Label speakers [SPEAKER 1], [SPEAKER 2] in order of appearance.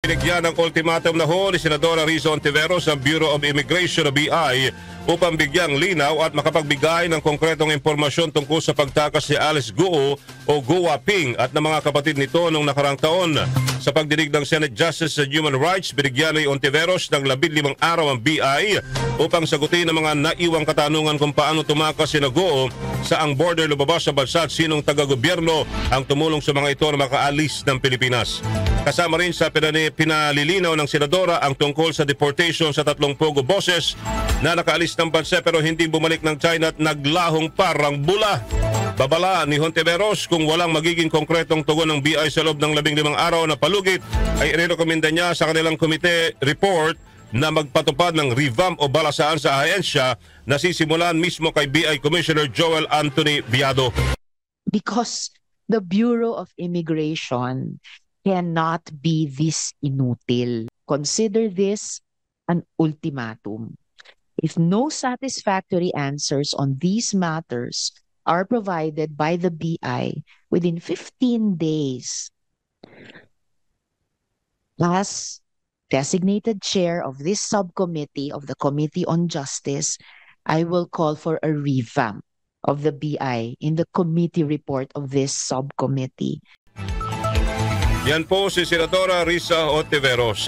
[SPEAKER 1] Binigyan ng ultimatum na ho ni Senadora Risa Hontiveros ang Bureau of Immigration o BI upang bigyang linaw at makapagbigay ng konkretong impormasyon tungkol sa pagtakas ni Alice Guo o Guo Ping at ng mga kapatid nito noong nakarang taon. Sa pagdinig ng Senate Justice and Human Rights, binigyan ni Hontiveros ng 15 araw ang BI upang sagutin ang mga naiwang katanungan kung paano tumakas si Guo sa ang border lumabas sa bansa at sinong taga-gobyerno ang tumulong sa mga ito na makaalis ng Pilipinas. Kasama rin sa pinalilinaw ng Senadora ang tungkol sa deportation sa 3 Pogo boses na nakaalis ng bansa pero hindi bumalik ng China at naglahong parang bula. Babala ni Hontiveros kung walang magiging konkretong tugon ng BI sa loob ng 15 araw na palugit ay irekomenda niya sa kanilang komite report na magpatupad ng revamp o balasaan sa ahensya na sisimulan mismo kay BI Commissioner Joel Anthony Viado.
[SPEAKER 2] Because the Bureau of Immigration cannot be this inutil. Consider this an ultimatum. If no satisfactory answers on these matters are provided by the BI within 15 days, as designated chair of this subcommittee of the Committee on Justice, I will call for a revamp of the BI in the committee report of this subcommittee.
[SPEAKER 1] Yan po si Senadora Risa Hontiveros.